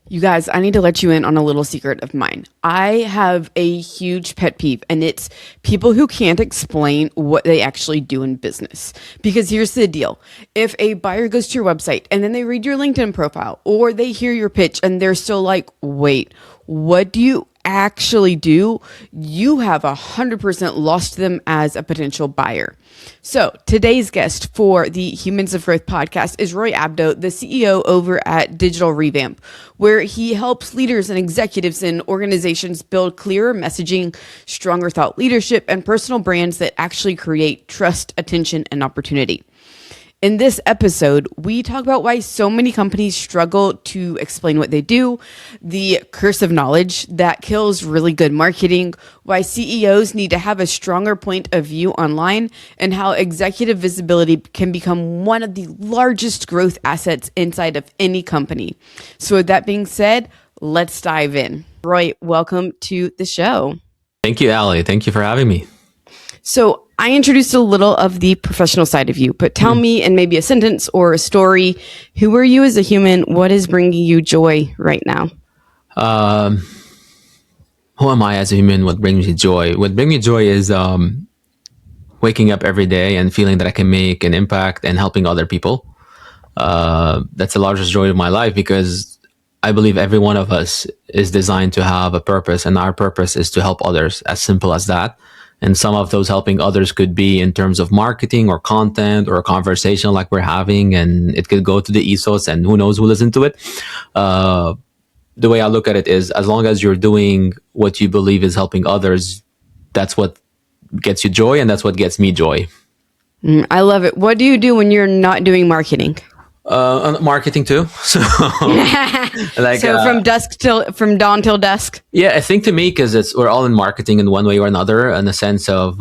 You guys, I need to let you in on a little secret of mine. I have a huge pet peeve, and it's people who can't explain what they actually do in business. Because here's the deal. If a buyer goes to your website and then they read your LinkedIn profile or they hear your pitch and they're still like, wait, what do you actually do? You have 100% lost them as a potential buyer. So today's guest for the Humans of Growth podcast is Roy Abdo, the CEO over at Digital Revamp, where he helps leaders and executives in organizations build clearer messaging, stronger thought leadership, and personal brands that actually create trust, attention, and opportunity. In this episode, we talk about why so many companies struggle to explain what they do, the curse of knowledge that kills really good marketing, why CEOs need to have a stronger point of view online, and how executive visibility can become one of the largest growth assets inside of any company. So with that being said, let's dive in. Roy, welcome to the show. Thank you, Ali. Thank you for having me. So I introduced a little of the professional side of you, but tell me in maybe a sentence or a story, who are you as a human? What is bringing you joy right now? Who am I as a human? What brings me joy? What brings me joy is waking up every day and feeling that I can make an impact and helping other people. That's the largest joy of my life because I believe every one of us is designed to have a purpose, and our purpose is to help others. As simple as that. And some of those helping others could be in terms of marketing or content or a conversation like we're having, and it could go to the ethos and who knows who listens to it. The way I look at it is as long as you're doing what you believe is helping others, that's what gets you joy, and that's what gets me joy. I love it. What do you do when you're not doing marketing? Marketing too. So, from dawn till dusk. Yeah, I think to me, because we're all in marketing in one way or another, in the sense of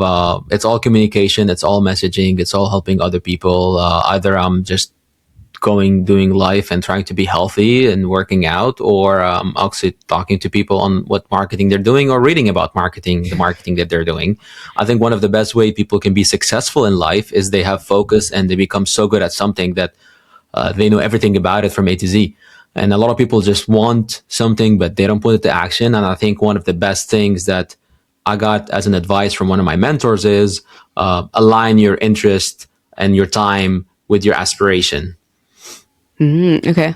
it's all communication, it's all messaging, it's all helping other people. Either I'm just doing life and trying to be healthy and working out, or actually talking to people on what marketing they're doing or reading about the marketing that they're doing. I think one of the best way people can be successful in life is they have focus and they become so good at something that they know everything about it from A to Z. And a lot of people just want something, but they don't put it to action. And I think one of the best things that I got as an advice from one of my mentors is align your interest and your time with your aspiration. Okay.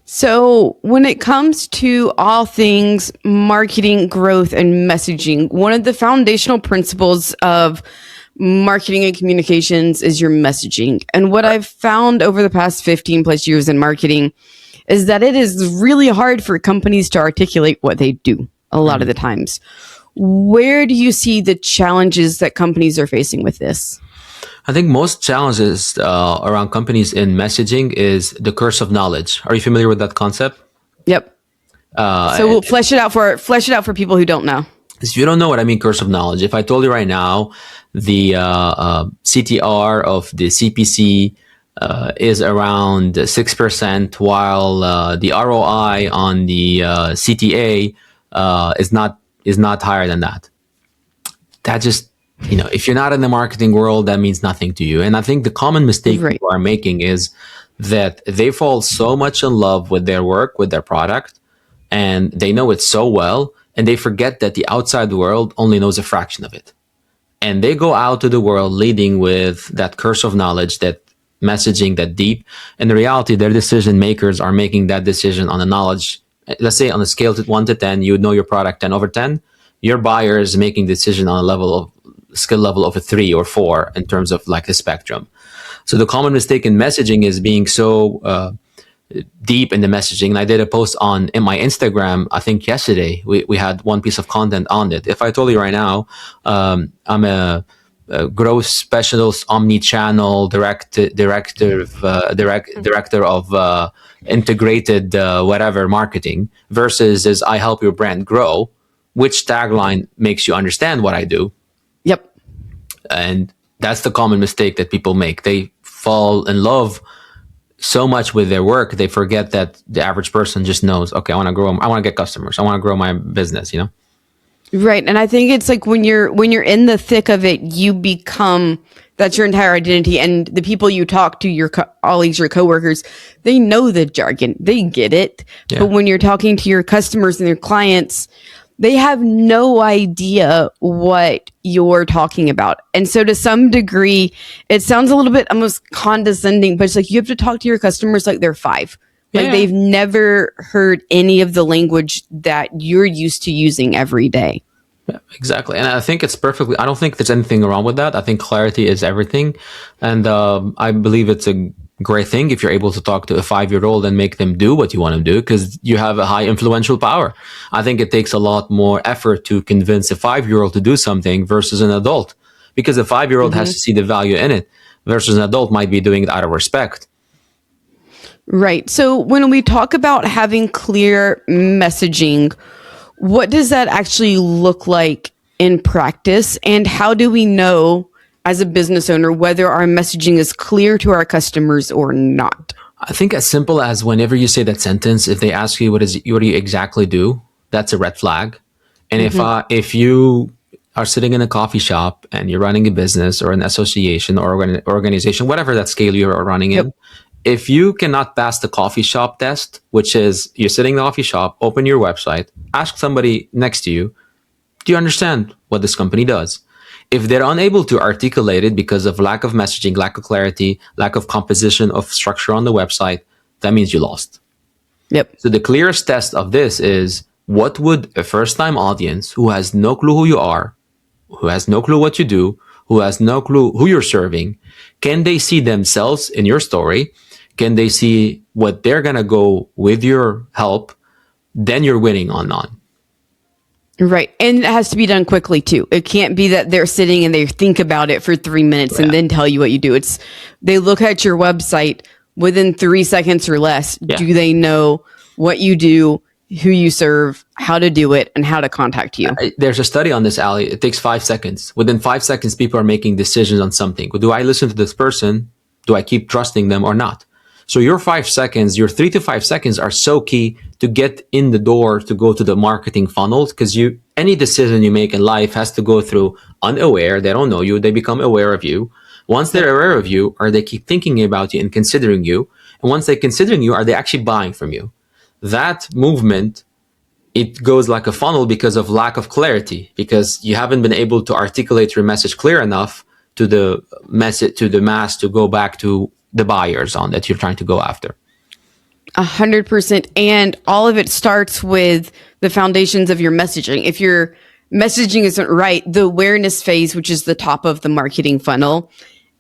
So when it comes to all things marketing, growth, and messaging, one of the foundational principles of marketing and communications is your messaging. And what I've found over the past 15 plus years in marketing is that it is really hard for companies to articulate what they do a lot of the times. Where do you see the challenges that companies are facing with this? I think most challenges around companies in messaging is the curse of knowledge. Are you familiar with that concept? Yep. So we'll flesh it out for people who don't know. If you don't know what I mean, curse of knowledge, if I told you right now, the CTR of the CPC is around 6%, while the ROI on the CTA is not higher than that. That just, if you're not in the marketing world, that means nothing to you. And I think the common mistake people are making is that they fall so much in love with their work, with their product, and they know it so well, and they forget that the outside world only knows a fraction of it. And they go out to the world leading with that curse of knowledge, that messaging, that deep. In reality, their decision makers are making that decision on the knowledge. Let's say on a scale to 1 to 10, you would know your product 10 over 10. Your buyer is making decision on a skill level of a 3 or 4 in terms of like a spectrum. So the common mistake in messaging is being so deep in the messaging. And I did a post in my Instagram, I think yesterday, we had one piece of content on it. If I told you right now, I'm a growth specialist, omni-channel director of integrated whatever marketing versus is I help your brand grow, which tagline makes you understand what I do? Yep. And that's the common mistake that people make. They fall in love so much with their work, they forget that the average person just knows, okay, I want to grow, I want to get customers, I want to grow my business, Right. And I think it's like when you're in the thick of it, you become That's your entire identity. And the people you talk to, your colleagues, your coworkers, they know the jargon. They get it. Yeah. But when you're talking to your customers and your clients, they have no idea what you're talking about. And so to some degree, it sounds a little bit almost condescending, but it's like you have to talk to your customers like they're 5. Like Yeah. they've never heard any of the language that you're used to using every day. Yeah, exactly. And I think it's perfectly, I don't think there's anything wrong with that. I think clarity is everything. And I believe it's a great thing if you're able to talk to a 5-year-old and make them do what you want to do, because you have a high influential power. I think it takes a lot more effort to convince a 5-year-old to do something versus an adult, because a 5-year-old has to see the value in it versus an adult might be doing it out of respect. Right. So when we talk about having clear messaging, what does that actually look like in practice? And how do we know as a business owner whether our messaging is clear to our customers or not? I think as simple as whenever you say that sentence, if they ask you what do you exactly do, that's a red flag. And if you are sitting in a coffee shop and you're running a business or an association or an organization, whatever that scale you are running in, if you cannot pass the coffee shop test, which is you're sitting in the coffee shop, open your website, ask somebody next to you, do you understand what this company does? If they're unable to articulate it because of lack of messaging, lack of clarity, lack of composition of structure on the website, that means you lost. Yep. So the clearest test of this is, what would a first-time audience who has no clue who you are, who has no clue what you do, who has no clue who you're serving, can they see themselves in your story? Can they see what they're going to go with your help? Then you're winning on none. Right. And it has to be done quickly too. It can't be that they're sitting and they think about it for 3 minutes and then tell you what you do. It's they look at your website within 3 seconds or less. Yeah. Do they know what you do, who you serve, how to do it, and how to contact you? There's a study on this, Ali. It takes 5 seconds. Within 5 seconds, people are making decisions on something. Do I listen to this person? Do I keep trusting them or not? So your 5 seconds, your 3 to 5 seconds are so key to get in the door to go to the marketing funnel, because any decision you make in life has to go through unaware. They don't know you. They become aware of you. Once they're aware of you, or they keep thinking about you and considering you. And once they're considering you, are they actually buying from you? That movement, it goes like a funnel because of lack of clarity, because you haven't been able to articulate your message clear enough to the message, to the mass, to go back to the buyers on that you're trying to go after. 100%. And all of it starts with the foundations of your messaging. If your messaging isn't right, the awareness phase, which is the top of the marketing funnel,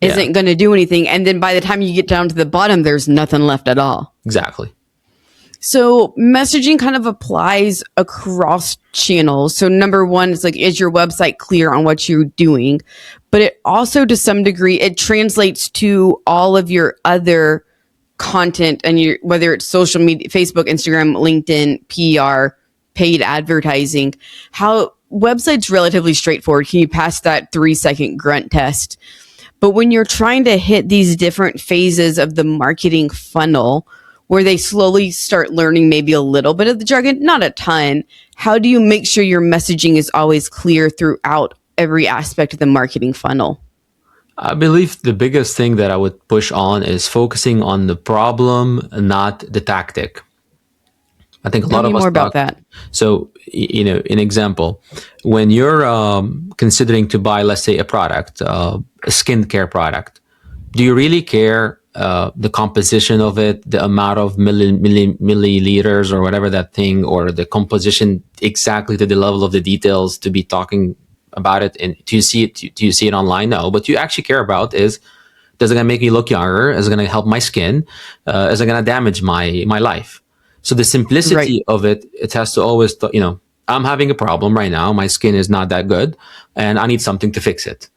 isn't going to do anything. And then by the time you get down to the bottom, there's nothing left at all. Exactly. So messaging kind of applies across channels. So number one is like, is your website clear on what you're doing? But it also, to some degree, it translates to all of your other content, and whether it's social media, Facebook, Instagram, LinkedIn, PR, paid advertising. How website's relatively straightforward. Can you pass that 3-second grunt test? But when you're trying to hit these different phases of the marketing funnel, where they slowly start learning maybe a little bit of the jargon, not a ton, how do you make sure your messaging is always clear throughout every aspect of the marketing funnel? I believe the biggest thing that I would push on is focusing on the problem, not the tactic. I think a lot of us Tell me more about that. So, an example, when you're considering to buy, let's say, a product, a skincare product, do you really care the composition of it, the amount of milliliters or whatever that thing, or the composition exactly to the level of the details to be talking about it? And do you see it online? No, but you actually care about is it going to make me look younger? Is it going to help my skin? Is it going to damage my life? So the simplicity of it has to always, I'm having a problem right now. My skin is not that good and I need something to fix it.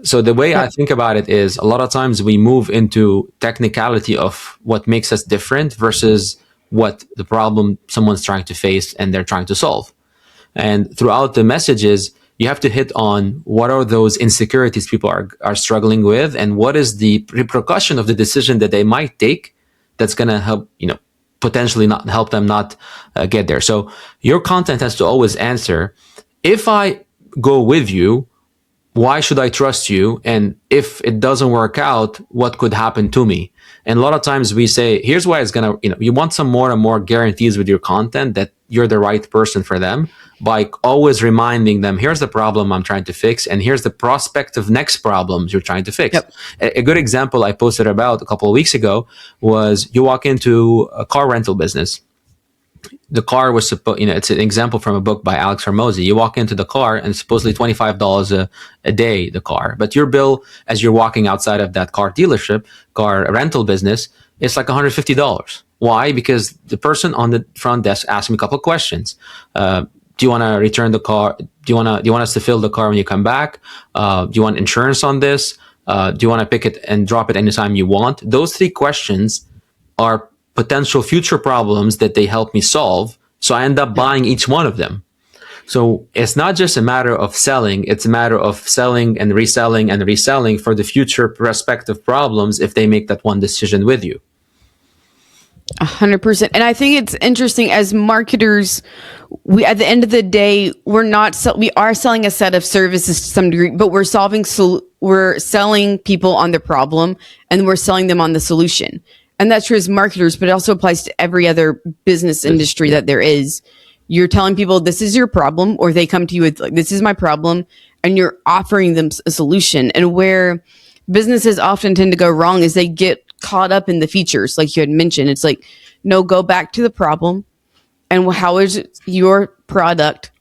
So the way I think about it is, a lot of times we move into technicality of what makes us different versus what the problem someone's trying to face and they're trying to solve. And throughout the messages, you have to hit on what are those insecurities people are struggling with, and what is the repercussion of the decision that they might take that's going to help, potentially not help them not get there. So your content has to always answer, if I go with you, why should I trust you? And if it doesn't work out, what could happen to me? And a lot of times we say, here's why it's going to, you want some more and more guarantees with your content that you're the right person for them, by always reminding them, here's the problem I'm trying to fix, and here's the prospect of next problems you're trying to fix. Yep. A good example I posted about a couple of weeks ago was, you walk into a car rental business. The car was supposed, it's an example from a book by Alex Hormozy. You walk into the car and it's supposedly $25 a day, the car. But your bill, as you're walking outside of that car dealership, car rental business, it's like $150. Why? Because the person on the front desk asked me a couple of questions. Do you want to return the car? Do you want us to fill the car when you come back? Do you want insurance on this? Do you want to pick it and drop it anytime you want? Those three questions are potential future problems that they help me solve. So I end up buying each one of them. So it's not just a matter of selling, it's a matter of selling and reselling for the future prospective problems if they make that one decision with you. 100%. And I think it's interesting as marketers, we, at the end of the day, we are selling a set of services to some degree, but we're selling people on the problem and we're selling them on the solution. And that's true as marketers, but it also applies to every other business industry that there is. You're telling people this is your problem, or they come to you with like, this is my problem, and you're offering them a solution. And where businesses often tend to go wrong is they get caught up in the features, like you had mentioned. It's like, no, go back to the problem, and how is your product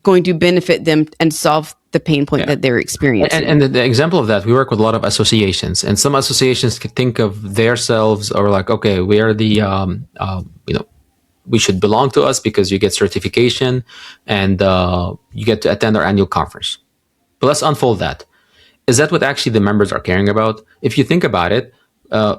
going to benefit them and solve the pain point that they're experiencing. And the example of that, we work with a lot of associations, and some associations can think of themselves or like, okay, we are the, we should belong to us because you get certification and you get to attend our annual conference. But let's unfold that. Is that what actually the members are caring about? If you think about it,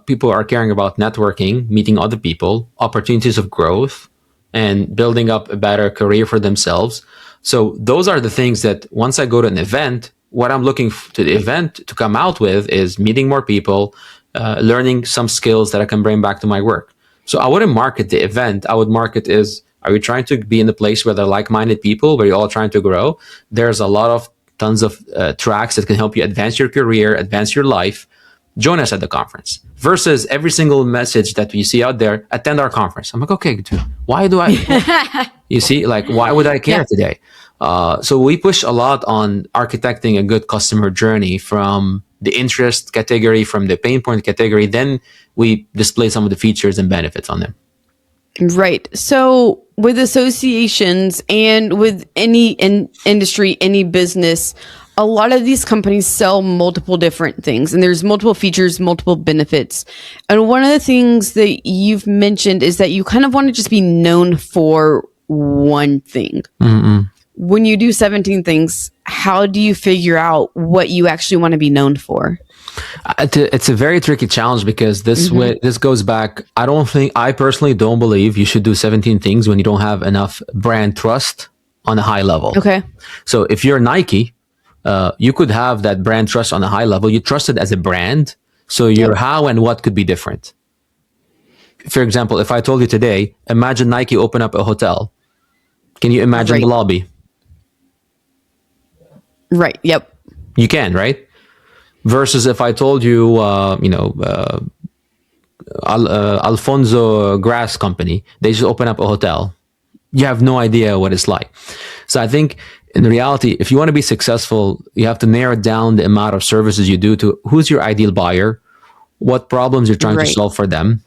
people are caring about networking, meeting other people, opportunities of growth, and building up a better career for themselves. So those are the things that once I go to an event, what I'm looking to the event to come out with is meeting more people, learning some skills that I can bring back to my work. So I wouldn't market the event. I would market is, are you trying to be in a place where there are like-minded people, where you're all trying to grow? There's a lot of tons of tracks that can help you advance your career, advance your life. Join us at the conference. Versus every single message that we see out there, attend our conference. I'm like, okay, why do I? You see, like, why would I care today? So we push a lot on architecting a good customer journey from the interest category, from the pain point category. Then we display some of the features and benefits on them. Right. So with associations and with any industry, any business, a lot of these companies sell multiple different things, and there's multiple features, multiple benefits. And one of the things that you've mentioned is that you kind of want to just be known for one thing. Mm-hmm. When you do 17 things, how do you figure out what you actually want to be known for? It's a very tricky challenge because this goes back. I personally don't believe you should do 17 things when you don't have enough brand trust on a high level. Okay. So if you're Nike, you could have that brand trust on a high level. You trust it as a brand. So your how and what could be different. For example, if I told you today, imagine Nike open up a hotel. Can you imagine the lobby? Right. Yep. You can, right? Versus if I told you, Alfonso Grass Company, they just open up a hotel. You have no idea what it's like. So I think in reality, if you want to be successful, you have to narrow down the amount of services you do to who's your ideal buyer, what problems you're trying to solve for them.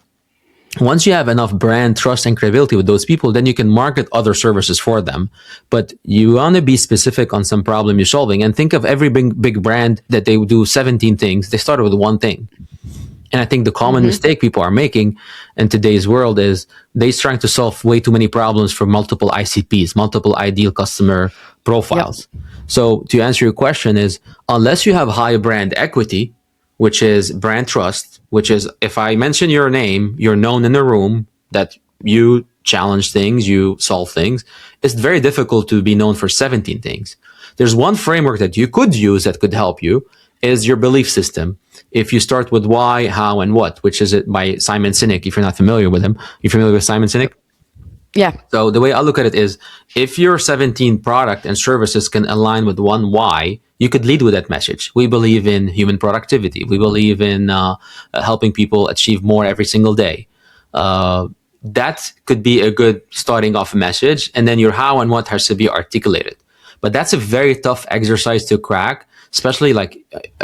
Once you have enough brand trust and credibility with those people, then you can market other services for them. But you want to be specific on some problem you're solving, and think of every big brand that they do 17 things. They started with one thing. And I think the common mistake people are making in today's world is they're trying to solve way too many problems for multiple ICPs, multiple ideal customer profiles. Yep. So to answer your question is, unless you have high brand equity, which is brand trust, which is if I mention your name, you're known in the room, that you challenge things, you solve things. It's very difficult to be known for 17 things. There's one framework that you could use that could help you, is your belief system. If you start with why, how, and what, which is it by Simon Sinek, if you're not familiar with him. You familiar with Simon Sinek? Yeah. So the way I look at it is, if your 17 product and services can align with one why, you could lead with that message. We believe in human productivity. We believe in helping people achieve more every single day. That could be a good starting off message. And then your how and what has to be articulated. But that's a very tough exercise to crack, especially like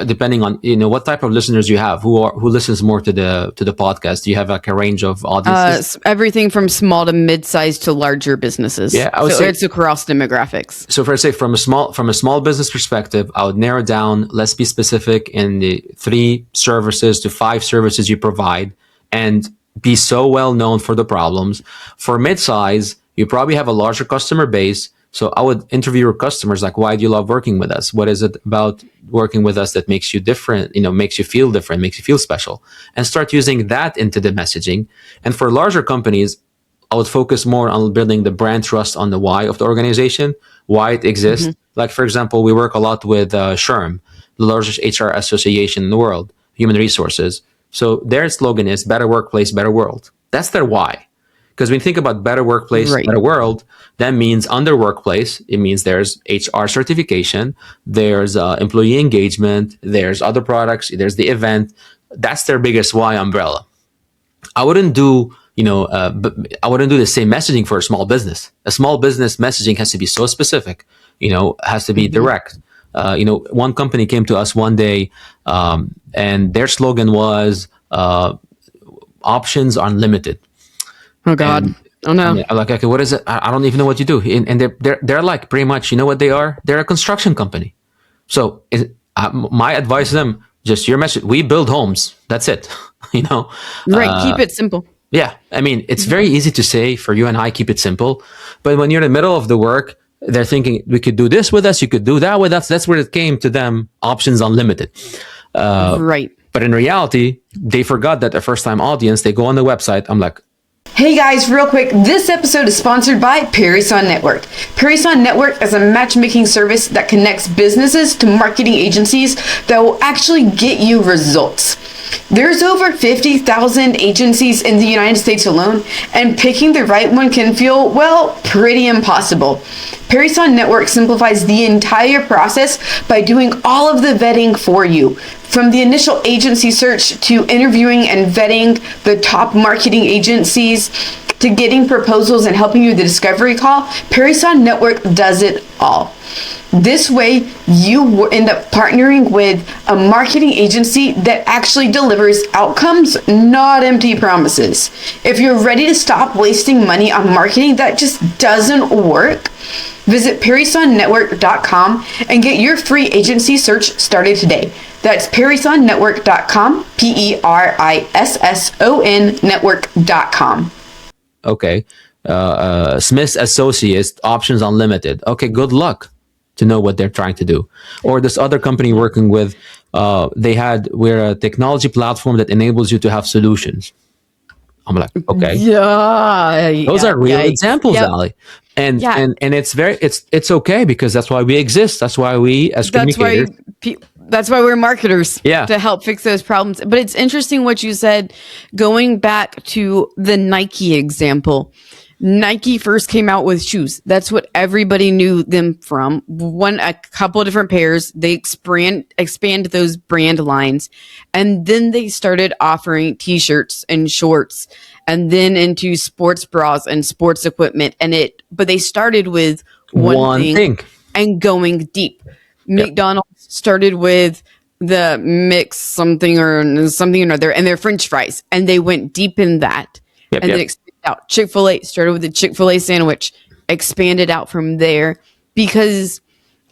depending on what type of listeners you have. Who listens more to the podcast? Do you have like a range of audiences? Everything from small to mid-sized to larger businesses. Yeah, I would say it's across demographics. So, for I say from a small business perspective, I would narrow down. Let's be specific in the 3 services to 5 services you provide, and be so well known for the problems. For mid-size, you probably have a larger customer base. So I would interview your customers, like, why do you love working with us? What is it about working with us that makes you different, makes you feel different, makes you feel special? And start using that into the messaging. And for larger companies, I would focus more on building the brand trust on the why of the organization, why it exists. Like, for example, we work a lot with SHRM, the largest HR association in the world, human resources. So their slogan is better workplace, better world. That's their why. Because when you think about better workplace, better world, that means under workplace, it means there's HR certification, there's employee engagement, there's other products, there's the event. That's their biggest why umbrella. I wouldn't do, I wouldn't do the same messaging for a small business. A small business messaging has to be so specific, has to be direct. One company came to us one day, and their slogan was options unlimited. Oh God! And oh no! I'm like, okay, what is it? I don't even know what you do. And they're like pretty much, you know what they are? They're a construction company. So my advice to them, just your message. We build homes. That's it. Right. Keep it simple. Yeah, I mean, it's very easy to say for you and I, keep it simple. But when you're in the middle of the work, they're thinking, we could do this with us, you could do that with us. That's where it came to them, options unlimited. Right. But in reality, they forgot that a first-time audience, they go on the website. I'm like, hey guys, real quick, this episode is sponsored by Parison Network. Parison Network is a matchmaking service that connects businesses to marketing agencies that will actually get you results. There's over 50,000 agencies in the United States alone, and picking the right one can feel, well, pretty impossible. Parison Network simplifies the entire process by doing all of the vetting for you. From the initial agency search to interviewing and vetting the top marketing agencies to getting proposals and helping you with the discovery call, Parison Network does it all. This way, you end up partnering with a marketing agency that actually delivers outcomes, not empty promises. If you're ready to stop wasting money on marketing that just doesn't work, visit ParisonNetwork.com and get your free agency search started today. That's ParisonNetwork.com, PERISSON network.com. okay, Smith's Associates, options unlimited. Okay, good luck to know what they're trying to do. Or this other company working with, we're a technology platform that enables you to have solutions. I'm like, okay. Yeah. Those are real examples, Yep. Ali. And it's okay, because that's why we exist. That's why we, as communicators. That's why we're marketers. Yeah. To help fix those problems. But it's interesting what you said, going back to the Nike example. Nike first came out with shoes. That's what everybody knew them from. A couple of different pairs. They expand those brand lines. And then they started offering t-shirts and shorts, and then into sports bras and sports equipment. But they started with one thing and going deep. McDonald's started with the mix something or another, and their French fries, and they went deep in that. Then expanded out. Chick-fil-A started with the Chick-fil-A sandwich, expanded out from there, because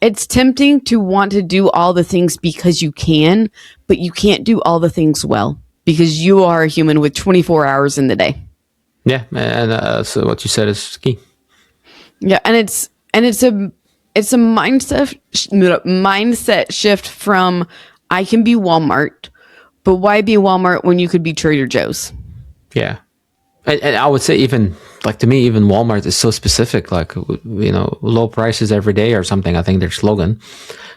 it's tempting to want to do all the things because you can, but you can't do all the things well, because you are a human with 24 hours in the day. Yeah, and so what you said is key. Yeah, and it's a mindset shift from, I can be Walmart, but why be Walmart when you could be Trader Joe's? Yeah. And I would say, even like, to me, even Walmart is so specific, like, low prices every day or something. I think their slogan.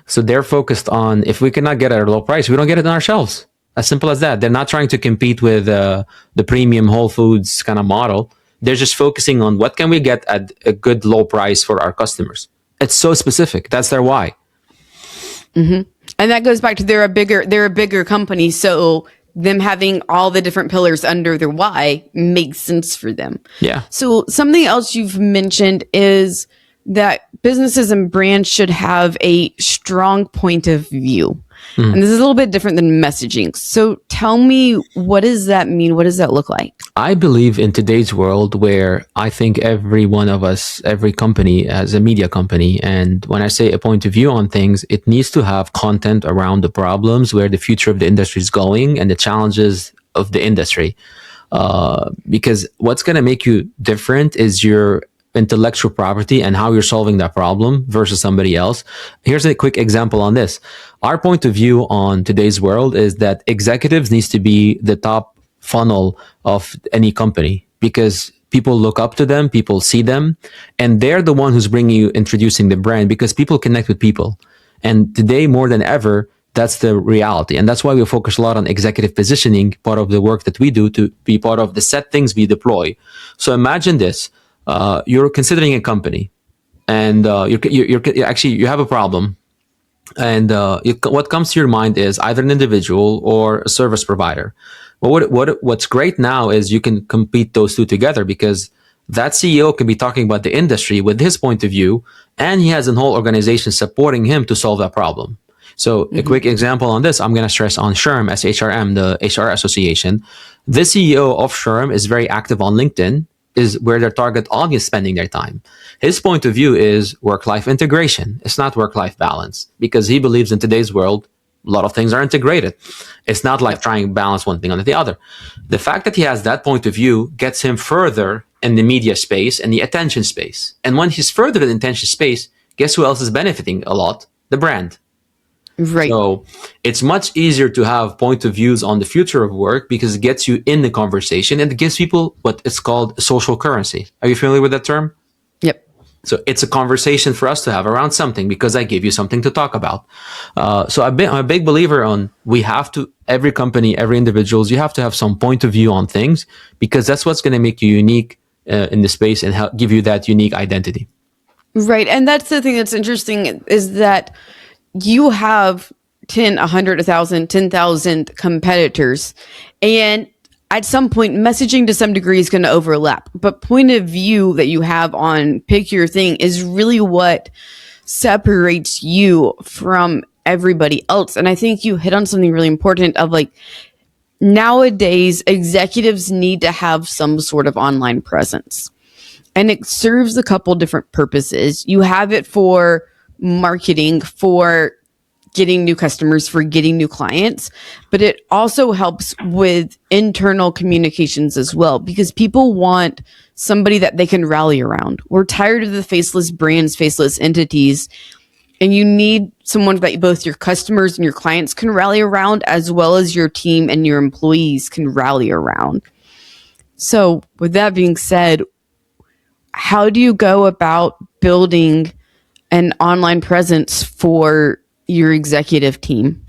So they're focused on, if we cannot get it at a low price, we don't get it on our shelves. As simple as that. They're not trying to compete with the premium Whole Foods kind of model. They're just focusing on what can we get at a good low price for our customers. It's so specific. That's their why. And that goes back to they're a bigger company, so them having all the different pillars under their why makes sense for them. Yeah. So something else you've mentioned is that businesses and brands should have a strong point of view. And this is a little bit different than messaging. So tell me, what does that mean? What does that look like? I believe in today's world where I think every one of us, every company has a media company. And when I say a point of view on things, it needs to have content around the problems, where the future of the industry is going and the challenges of the industry. Because what's going to make you different is your intellectual property and how you're solving that problem versus somebody else. Here's a quick example on this. Our point of view on today's world is that executives needs to be the top funnel of any company, because people look up to them, people see them, and they're the one who's bringing you, introducing the brand, because people connect with people. And today more than ever, that's the reality. And that's why we focus a lot on executive positioning, part of the work that we do to be part of the set things we deploy. So imagine this. You're considering a company, and you're actually, you have a problem, and what comes to your mind is either an individual or a service provider. But what's great now is you can compete those two together, because that CEO can be talking about the industry with his point of view, and he has a whole organization supporting him to solve that problem. So a quick example on this, I'm going to stress on SHRM, SHRM, the HR Association. The CEO of SHRM is very active on LinkedIn, is where their target audience spending their time. His point of view is work-life integration. It's not work-life balance, because he believes in today's world, a lot of things are integrated. It's not like trying to balance one thing on the other. The fact that he has that point of view gets him further in the media space and the attention space. And when he's further in the attention space, guess who else is benefiting a lot? The brand. Right. So it's much easier to have point of views on the future of work, because it gets you in the conversation and it gives people what is called social currency. Are you familiar with that term? Yep. So it's a conversation for us to have around something, because I give you something to talk about. So I'm a big believer on, we have to, every company, every individuals, you have to have some point of view on things, because that's what's going to make you unique in the space and help give you that unique identity. Right. And that's the thing that's interesting, is that you have 10, 100, 1,000, 10,000 competitors. And at some point, messaging to some degree is going to overlap. But point of view that you have on pick your thing is really what separates you from everybody else. And I think you hit on something really important of, like, nowadays, executives need to have some sort of online presence. And it serves a couple different purposes. You have it for marketing, for getting new customers, for getting new clients, but it also helps with internal communications as well, because people want somebody that they can rally around. We're tired of the faceless brands, faceless entities, and you need someone that both your customers and your clients can rally around, as well as your team and your employees can rally around. So with that being said, how do you go about building an online presence for your executive team?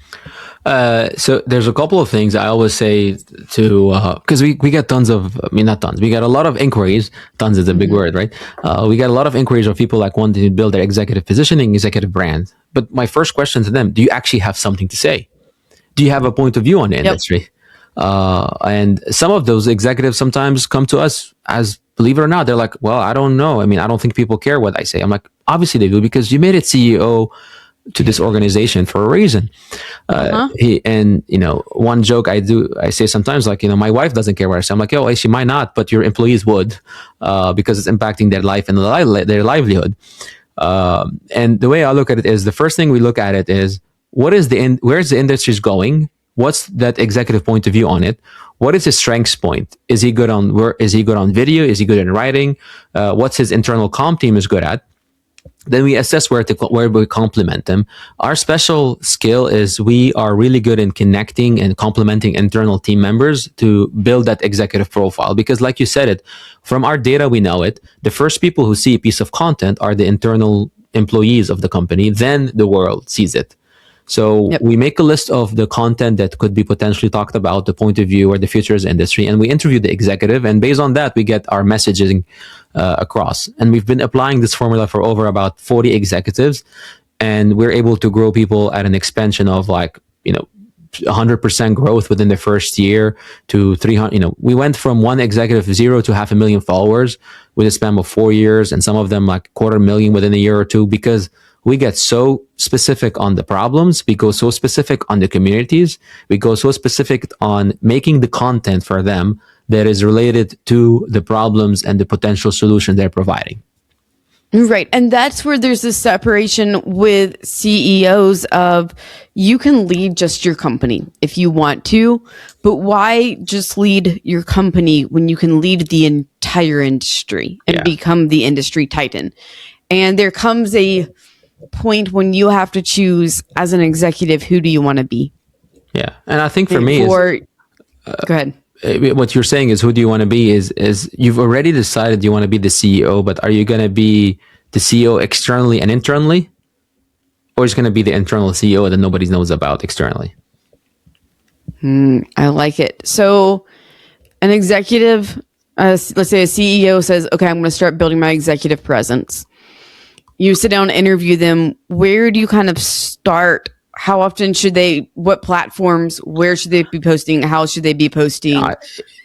So there's a couple of things I always say to, because we get tons of, I mean, not tons, we get a lot of inquiries. Tons is a big word, right? We get a lot of inquiries of people like wanting to build their executive positioning, executive brand. But my first question to them, do you actually have something to say? Do you have a point of view on the industry? And some of those executives sometimes come to us as, believe it or not, they're like, well, I don't know. I mean, I don't think people care what I say. I'm like, obviously they do, because you made it CEO to this organization for a reason. One joke I say sometimes, like, my wife doesn't care what I say. I'm like, oh, she might not, but your employees would, because it's impacting their life and their livelihood. And the way I look at it is, the first thing we look at it is, where's the industry's going? What's that executive point of view on it? What is his strengths point? Is he good on is he good on video? Is he good in writing? What's his internal comm team is good at? Then we assess where we complement them. Our special skill is we are really good in connecting and complementing internal team members to build that executive profile. Because like you said it, from our data, we know it. The first people who see a piece of content are the internal employees of the company. Then the world sees it. So we make a list of the content that could be potentially talked about, the point of view or the futures industry, and we interview the executive. And based on that, we get our messaging across. And we've been applying this formula for over about 40 executives. and we're able to grow people at an expansion of like, 100% growth within the first year to 300. We went from one executive 0 to 500,000 followers with a span of 4 years, and some of them like 250,000 within a year or two, because we get so specific on the problems, we go so specific on the communities, we go so specific on making the content for them that is related to the problems and the potential solution they're providing. Right. And that's where there's this separation with CEOs of, you can lead just your company if you want to, but why just lead your company when you can lead the entire industry and become the industry titan? And there comes a point when you have to choose as an executive, who do you want to be? Yeah. And I think for me, go ahead. What you're saying is, who do you want to be, is you've already decided you want to be the CEO, but are you going to be the CEO externally and internally, or is going to be the internal CEO that nobody knows about externally? I like it. So an executive, let's say a CEO says, okay, I'm going to start building my executive presence. You sit down and interview them. Where do you kind of start? How often should they, what platforms, where should they be posting? How should they be posting?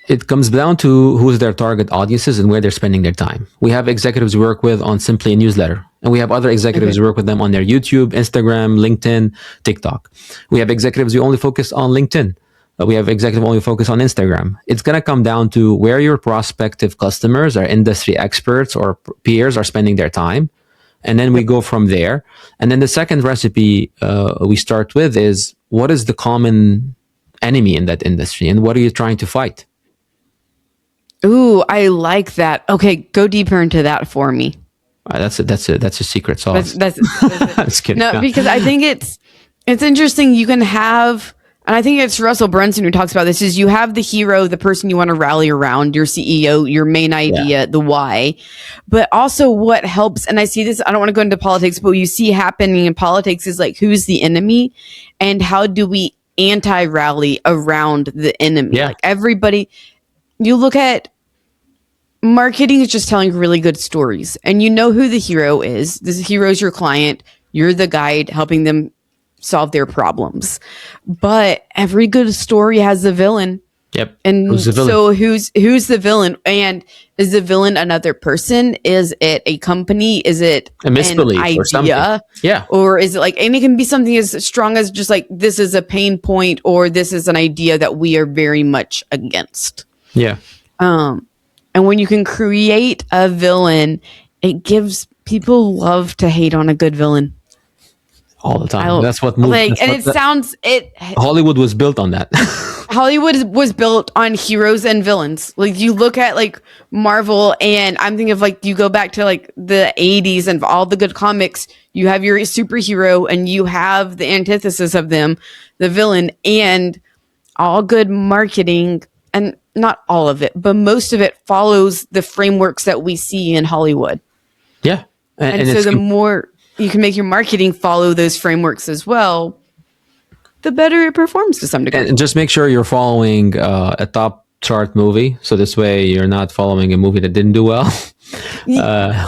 It comes down to who's their target audiences and where they're spending their time. We have executives we work with on simply a newsletter, and we have other executives we work with them on their YouTube, Instagram, LinkedIn, TikTok. We have executives who only focus on LinkedIn. We have executive only focus on Instagram. It's going to come down to where your prospective customers or industry experts or peers are spending their time. And then we go from there. And then the second recipe we start with is, what is the common enemy in that industry, and what are you trying to fight? Ooh, I like that. Okay, go deeper into that for me. That's a secret sauce. That's Just kidding. no, because I think it's interesting. You can have, and I think it's Russell Brunson who talks about this, is you have the hero, the person you want to rally around, your CEO, your main idea, the why, but also what helps. And I see this, I don't want to go into politics, but what you see happening in politics is like, who's the enemy and how do we anti-rally around the enemy? Yeah. Like everybody, you look at marketing is just telling really good stories, and you know who the hero is. This hero is your client. You're the guide helping them solve their problems. But every good story has a villain. Yep. And who's the villain? so who's the villain? And is the villain another person? Is it a company? Is it a misbelief an idea? or something? Yeah. Or is it like, and it can be something as strong as just like, this is a pain point, or this is an idea that we are very much against. Yeah. And when you can create a villain, it gives people love to hate on a good villain. All the time. That's what moves. Like, and Hollywood was built on that. Hollywood was built on heroes and villains. Like you look at like Marvel, and I'm thinking of like, you go back to like the 80s and all the good comics, you have your superhero and you have the antithesis of them, the villain, and all good marketing, and not all of it, but most of it follows the frameworks that we see in Hollywood. Yeah. And so the more you can make your marketing follow those frameworks as well, the better it performs to some degree. And just make sure you're following a top chart movie. So this way you're not following a movie that didn't do well. Yeah.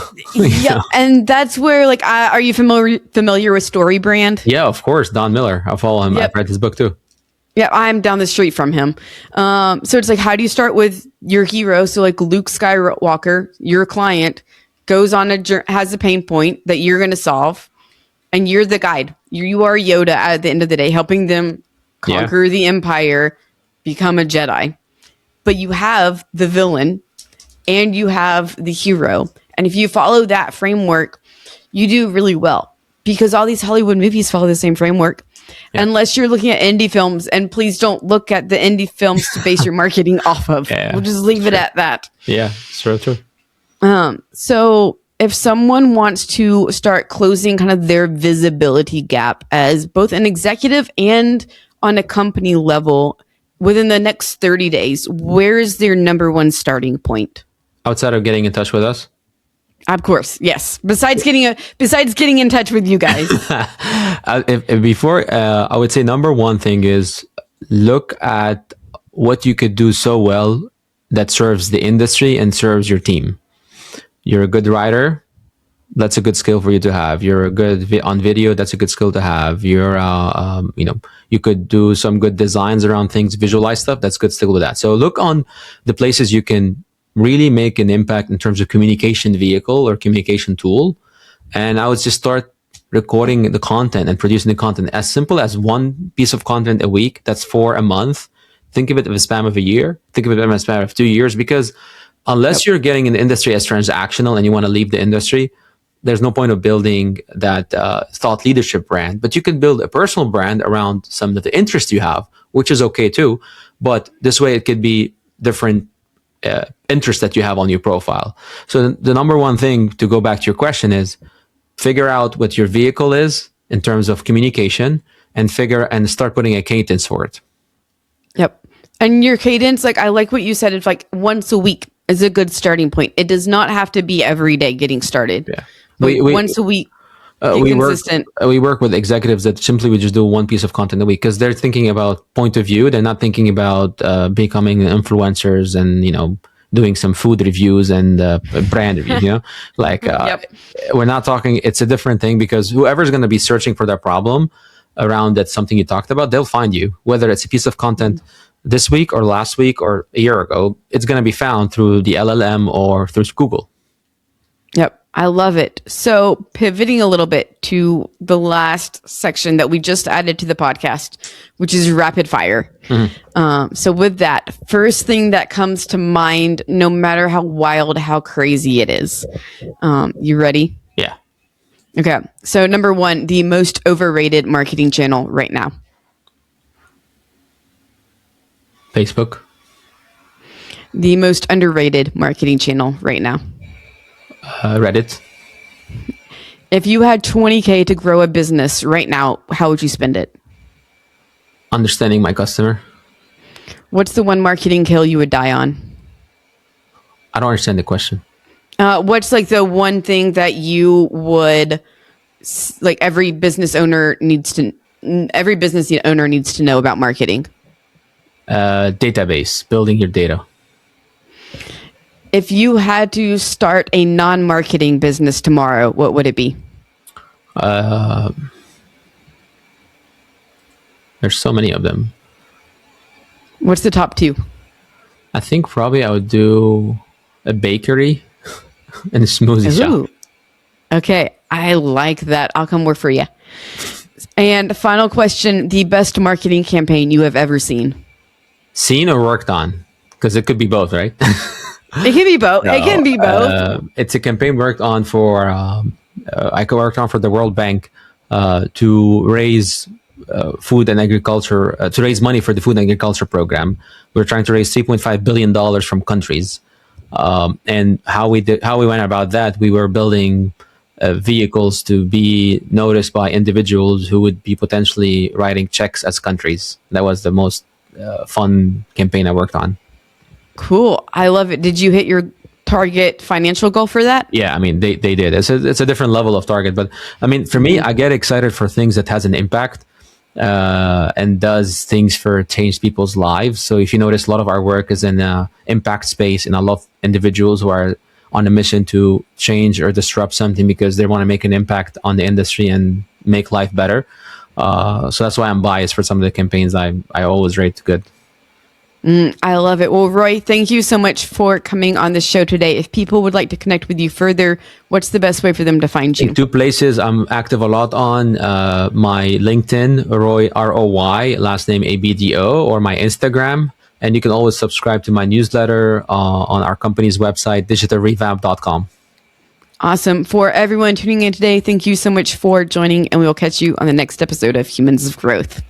And that's where, like, are you familiar with Story Brand? Yeah, of course. Don Miller. I follow him. Yep. I've read his book too. Yeah, I'm down the street from him. So it's like, how do you start with your hero? So like Luke Skywalker, your client, goes on has a pain point that you're going to solve, and you're the guide. You are Yoda at the end of the day, helping them conquer the Empire, become a Jedi. But you have the villain and you have the hero. And if you follow that framework, you do really well, because all these Hollywood movies follow the same framework. Yeah. Unless you're looking at indie films, and please don't look at the indie films to base your marketing off of. We'll just leave it at that. Yeah, it's true. So if someone wants to start closing kind of their visibility gap as both an executive and on a company level within the next 30 days, where is their number one starting point? Outside of getting in touch with us? Of course, yes. Besides getting in touch with you guys. Before, I would say number one thing is look at what you could do so well that serves the industry and serves your team. You're a good writer. That's a good skill for you to have. You're good on video. That's a good skill to have. You could do some good designs around things, visualize stuff. That's good skill to that. So look on the places you can really make an impact in terms of communication vehicle or communication tool. And I would just start recording the content and producing the content as simple as one piece of content a week. That's 4 a month. Think of it as a span of a year. Think of it as a span of 2 years, because unless you're getting in the industry as transactional and you want to leave the industry, there's no point of building that thought leadership brand. But you can build a personal brand around some of the interests you have, which is okay too. But this way it could be different interests that you have on your profile. So the number one thing, to go back to your question, is figure out what your vehicle is in terms of communication, and start putting a cadence for it. Yep. And your cadence, like, I like what you said, it's like once a week is a good starting point. It does not have to be every day getting started. Yeah. Once a week, consistent. We work with executives that simply would just do one piece of content a week, because they're thinking about point of view. They're not thinking about becoming influencers and, doing some food reviews and brand reviews, We're not talking, it's a different thing, because whoever's going to be searching for that problem around that something you talked about, they'll find you, whether it's a piece of content this week or last week or a year ago. It's going to be found through the LLM or through Google. Yep. I love it. So pivoting a little bit to the last section that we just added to the podcast, which is rapid fire. So with that, first thing that comes to mind, no matter how wild, how crazy it is. You ready? Yeah. Okay. So number one, the most overrated marketing channel right now. Facebook. The most underrated marketing channel right now. Reddit. If you had $20K to grow a business right now, how would you spend it? Understanding my customer. What's the one marketing kill you would die on? I don't understand the question. What's like the one thing that you would, like, every business owner needs to know about marketing? Database, building your data. If you had to start a non-marketing business tomorrow, what would it be? There's so many of them. What's the top two? I think probably I would do a bakery and a smoothie shop. Okay, I like that. I'll come work for you. And final question, the best marketing campaign you have ever seen? Seen or worked on? Because it could be both, right? It can be both. It can be both. It's a campaign worked on for the World Bank to raise food and agriculture, to raise money for the food and agriculture program. We're trying to raise $3.5 billion from countries. And how we went about that, we were building vehicles to be noticed by individuals who would be potentially writing checks as countries. That was the most fun campaign I worked on. Cool. I love it. Did you hit your target financial goal for that? Yeah, I mean, they did. It's a different level of target. But I mean, for me, I get excited for things that has an impact and does things for change people's lives. So if you notice, a lot of our work is in impact space, and I love individuals who are on a mission to change or disrupt something because they want to make an impact on the industry and make life better. So that's why I'm biased for some of the campaigns I always rate good. I love it. Well, Roy, thank you so much for coming on the show today. If people would like to connect with you further, what's the best way for them to find you? In two places I'm active a lot on, my LinkedIn, Roy, ROY, last name ABDO, or my Instagram. And you can always subscribe to my newsletter on our company's website, digitalrevamp.com. Awesome. For everyone tuning in today, thank you so much for joining, and we will catch you on the next episode of Humans of Growth.